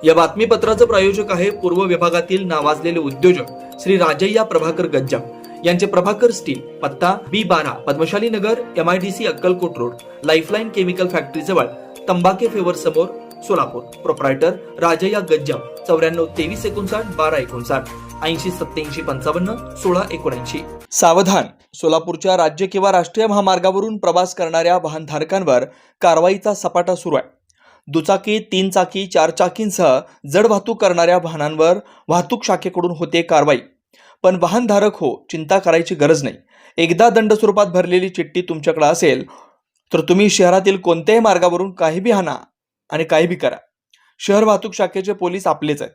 या बातमीपत्राचं प्रायोजक आहे पूर्व विभागातील नावाजलेले उद्योजक श्री राजय्या प्रभाकर गज्जाम यांचे प्रभाकर स्टील, पत्ता B12 पद्मशाली नगर, MIDC Akkalkot road, lifeline chemical factory जवळ, तंबाके फेवर समोर, सोलापूर. प्रोप्रायटर राजय्या गज्जाम 94 23 59 12 59 80 87 55 16 79. सावधान, सोलापूरच्या राज्य किंवा राष्ट्रीय महामार्गावरून प्रवास करणाऱ्या वाहनधारकांवर कारवाईचा सपाटा सुरू आहे. दुचाकी, 3 चाकी, 4 चाकींसह जड वाहतूक करणाऱ्या वाहनांवर वाहतूक शाखेकडून होते कारवाई. पण वाहनधारक हो, चिंता करायची गरज नाही. एकदा दंड स्वरूपात भरलेली चिठ्ठी तुमच्याकडे असेल तर तुम्ही शहरातील कोणत्याही मार्गावरून काही बी हाना आणि काही बी करा. शहर वाहतूक शाखेचे पोलीस आपलेच आहेत.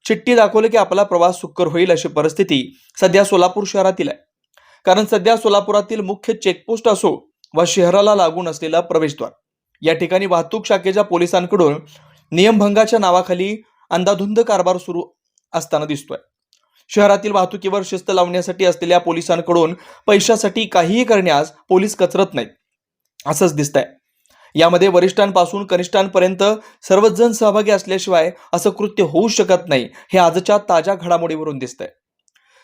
चिठ्ठी दाखवले की आपला प्रवास सुकर होईल अशी परिस्थिती सध्या सोलापूर शहरातील आहे. कारण सध्या सोलापुरातील मुख्य चेकपोस्ट असो वा शहराला लागून असलेला प्रवेशद्वार, या ठिकाणी वाहतूक शाखेच्या पोलिसांकडून नियमभंगाच्या नावाखाली अंधाधुंद कारभार सुरू असताना दिसतोय. शहरातील वाहतुकीवर शिस्त लावण्यासाठी असलेल्या पोलिसांकडून पैशासाठी काहीही करण्यास पोलीस कचरत नाहीत असंच दिसतंय. यामध्ये वरिष्ठांपासून कनिष्ठांपर्यंत सर्वच जण सहभागी असल्याशिवाय असं कृत्य होऊ शकत नाही, हे आजच्या ताज्या घडामोडीवरून दिसतंय.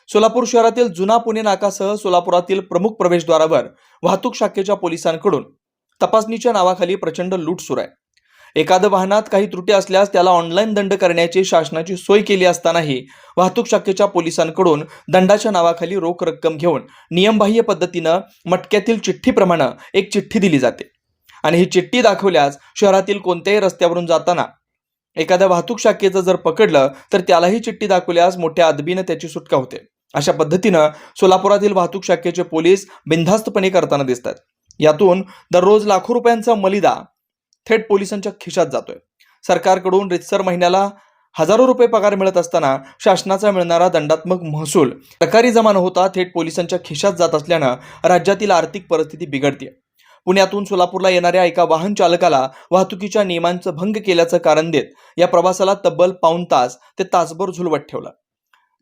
सोलापूर शहरातील जुना पुणे नाकासह सोलापुरातील प्रमुख प्रवेशद्वारावर वाहतूक शाखेच्या पोलिसांकडून तपासणीच्या नावाखाली प्रचंड लूट सुरू आहे. एखाद्या वाहनात काही त्रुटी असल्यास त्याला ऑनलाईन दंड करण्याची शासनाची सोय केली असतानाही वाहतूक शाखेच्या पोलिसांकडून दंडाच्या नावाखाली रोख रक्कम घेऊन नियमबाह्य पद्धतीनं मटक्यातील चिठ्ठीप्रमाणे एक चिठ्ठी दिली जाते आणि ही चिठ्ठी दाखवल्यास शहरातील कोणत्याही रस्त्यावरून जाताना एखाद्या वाहतूक शाखेचं जर पकडलं तर त्यालाही चिठ्ठी दाखवल्यास मोठ्या अदबीनं त्याची सुटका होते. अशा पद्धतीनं सोलापुरातील वाहतूक शाखेचे पोलीस बिनधास्तपणे करताना दिसतात. यातून दररोज लाखो रुपयांचा मलिदा थेट पोलिसांच्या खिशात जातोय. सरकारकडून रितसर महिन्याला हजारो रुपये पगार मिळत असताना शासनाचा मिळणारा दंडात्मक महसूल सरकारी जमा न होता थेट पोलिसांच्या खिशात जात असल्यानं राज्यातील आर्थिक परिस्थिती बिघडते. पुण्यातून सोलापूरला येणाऱ्या एका वाहन चालकाला वाहतुकीच्या नियमांचं भंग केल्याचं कारण देत या प्रवासाला तब्बल पाऊण तास ते तासभर झुलवत ठेवलं.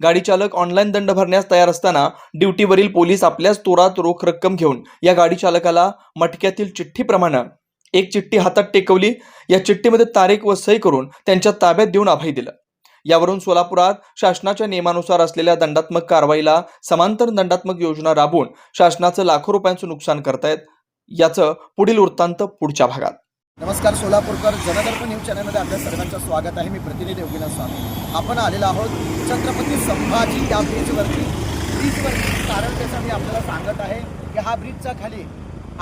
गाडी चालक ऑनलाईन दंड भरण्यास तयार असताना ड्युटीवरील पोलीस आपल्याच तोरात रोख रक्कम घेऊन या गाडी चालकाला मटक्यातील चिठ्ठीप्रमाणे एक चिठ्ठी हातात टेकवली. या चिठ्ठीमध्ये तारीख व सही करून त्यांच्या ताब्यात देऊन अभय दिलं. यावरून सोलापुरात शासनाच्या नियमानुसार असलेल्या दंडात्मक कारवाईला समांतर दंडात्मक योजना राबवून शासनाचं लाखो रुपयांचं नुकसान करतायत. याचं पुढील वृत्तांत पुढच्या भागात. नमस्कार सोलापूरकर, जनदर्पण न्यूज चॅनलमध्ये आपल्या सर्वांचं स्वागत आहे. मी प्रतिनिधी योगीनाथ स्वामी. आपण आलेलो आहोत छत्रपती संभाजी या ब्रिजवरती. कारण त्याचं मी आपल्याला सांगत आहे की हा ब्रिजच्या खाली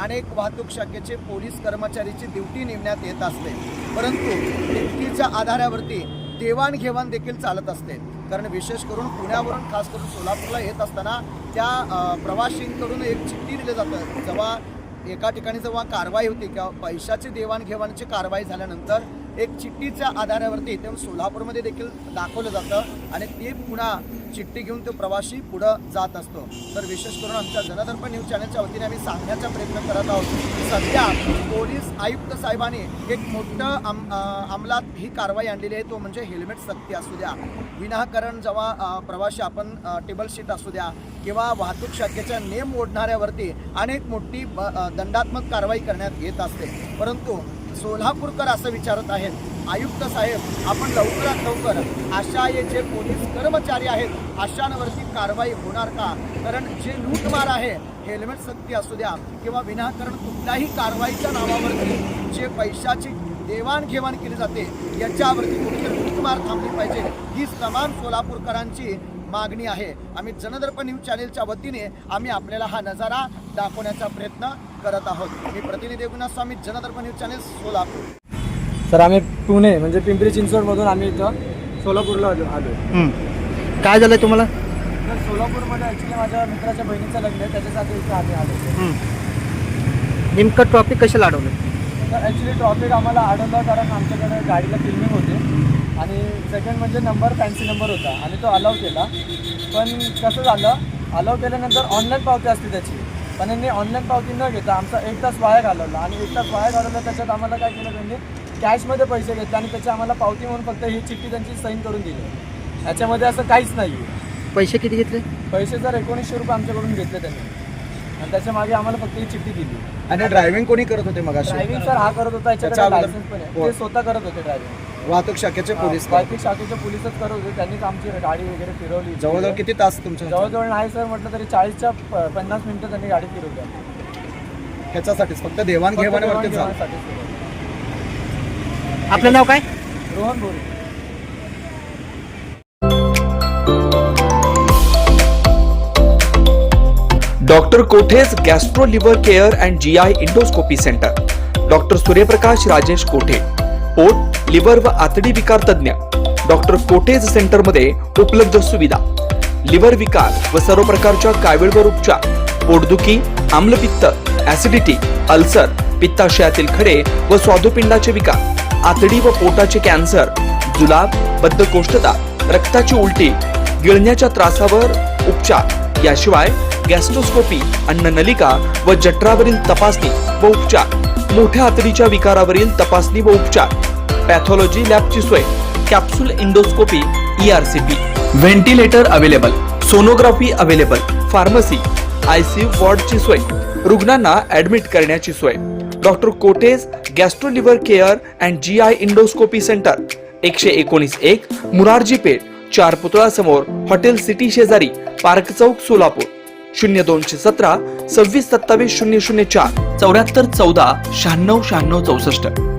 अनेक वाहतूक शाखेचे पोलीस कर्मचारीची ड्युटी नेमण्यात येत असते, परंतु ड्युटीच्या आधारावरती देवाणघेवाण देखील चालत असते. कारण विशेष करून पुण्यावरून खास करून सोलापूरला येत असताना त्या प्रवाशींकडून एक चिठ्ठी दिली जातं. जेव्हा एका ठिकाणी जेव्हा कारवाई होती किंवा पैशाची देवाणघेवाणची कारवाई झाल्यानंतर एक चिठ्ठीच्या आधारावरती ते सोलापूरमध्ये देखील दाखवलं जातं आणि ते पुन्हा चिठ्ठी घेऊन तो प्रवासी पुढं जात असतो. तर विशेष करून आमच्या जनदर्पण न्यूज चॅनलच्या वतीने आम्ही सांगण्याचा प्रयत्न करत आहोत. सध्या पोलीस आयुक्त साहेबांनी एक मोठं अंमलात ही कारवाई आणलेली आहे, तो म्हणजे हेल्मेट सक्ती असू द्या, विनाकारण जेव्हा प्रवासी आपण टेबल सीट असू द्या किंवा वाहतूक शाखेच्या नियम मोडणाऱ्यावरती अनेक मोठी दंडात्मक कारवाई करण्यात येत असते. परंतु सोलापूरकर असं विचारत आहेत, आयुक्त साहेब आपण लवकरात लवकर अशा जे पोलीस कर्मचारी आहेत अशांवरती कारवाई होणार का? कारण जे लूटमार आहे, हेल्मेट सक्ती असू द्या किंवा विनाकारण कुठल्याही कारवाईच्या नावावरती जे पैशाची देवाणघेवाण केली जाते याच्यावरती कुठली लूटमार थांबली पाहिजे, ही तमाम सोलापूरकरांची मागणी आहे. आम्ही जनदर्पण न्यूज चॅनलच्या वतीने आम्ही आपल्याला हा नजारा दाखवण्याचा प्रयत्न करत आहोत. मी प्रतिनिधी योगीनाथ स्वामी, जनदर्पण न्यूज चॅनल, सोलापूर. सर आम्ही पुणे म्हणजे पिंपरी चिंचवडमधून आम्ही इथं सोलापूरला आलो. काय झालं तुम्हाला? तर सोलापूरमध्ये ॲक्च्युली माझ्या मित्राच्या बहिणीचं लग्न आहे, त्याच्यासाठी इथं आम्ही आलो. नेमकं ट्रॉफिक कशाला अडवलं? तर ॲक्च्युली ट्रॉफिक आम्हाला अडवलं कारण आमच्याकडे गाडीला फिल्मिंग होते आणि सेकंड म्हणजे नंबर फॅन्सी नंबर होता आणि तो अलाव केला. पण कसं झालं, अलाव केल्यानंतर ऑनलाईन पावती असते त्याची, पण यांनी ऑनलाईन पावती न घेता आमचा 1 तास वाया घालवला. आणि 1 तास वाया घालवला, त्याच्यात आम्हाला काय केलं, त्यांनी कॅशमध्ये पैसे घेतले आणि त्याची आम्हाला पावती म्हणून फक्त ही चिठ्ठी त्यांची साईन करून दिली. याच्यामध्ये असं काहीच नाही. पैसे किती घेतले? पैसे जर 1900 रुपये आमच्याकडून घेतले त्यांनी आणि त्याच्या मागे आम्हाला फक्त ही चिठ्ठी दिली. आणि ड्रायव्हिंग कोणी करत होते? मग ड्रायव्हिंग सर हा करत होता, याच्याकडे लायसन्स पण आहे, ते स्वतः करत होते ड्रायव्हिंग. वाहतूक शाखेचे पोलीस वाहतूक शाखेचे पोलीसच करत होते, त्यांनीच आमची गाडी वगैरे फिरवली. जवळजवळ किती तास तुमच्या जवळजवळ नाही सर म्हटलं तरी 40च्या 50 मिनिटं त्यांनी गाडी फिरवली. ह्याच्यासाठीच फक्त देवाणघेवाणीवरतीच झालं. देवाणघेवाणीसाठीच फिरवली. आपलं नाव काय? Rohan Bhore. Doctor Kothe's gastro liver care and GI endoscopy centre, doctor Suryaprakash Rajesh कोठे, पोट, लिव्हर व आतडी विकार तज्ञ. डॉक्टर कोठेज सेंटरमध्ये उपलब्ध सुविधा: लिव्हर विकार व सर्व प्रकारच्या कावीळवर उपचार, पोटदुखी, आम्लपित्त, ऍसिडिटी, अल्सर, पित्ताशयातील खडे व स्वादुपिंडाचे विकार, आतडी व पोटाचे कॅन्सर, जुलाब, बद्धकोष्ठता, रक्ताची उलटी, गिळण्याच्या त्रासावर उपचार. याशिवाय गॅस्ट्रोस्कोपी, अन्ननलिका व जठरावरील तपासणी व उपचार, मोठ्या आतडीच्या विकारावरील तपासणी व उपचार, पॅथॉलॉजी लॅबची सोय, capsule endoscopy, ERCP, ventilator available, sonography available, pharmacy, ICU वॉर्डची सोय, रुग्णांना ऍडमिट करण्याची सोय. Doctor Kothe's gastro liver care and GI endoscopy centre, 119-1 Murarji Peth, 4 पुतळा समोर, हॉटेल सिटी शेजारी, पार्क चौक, सोलापूर. 0217 26 27 004 74 14 96 96 64.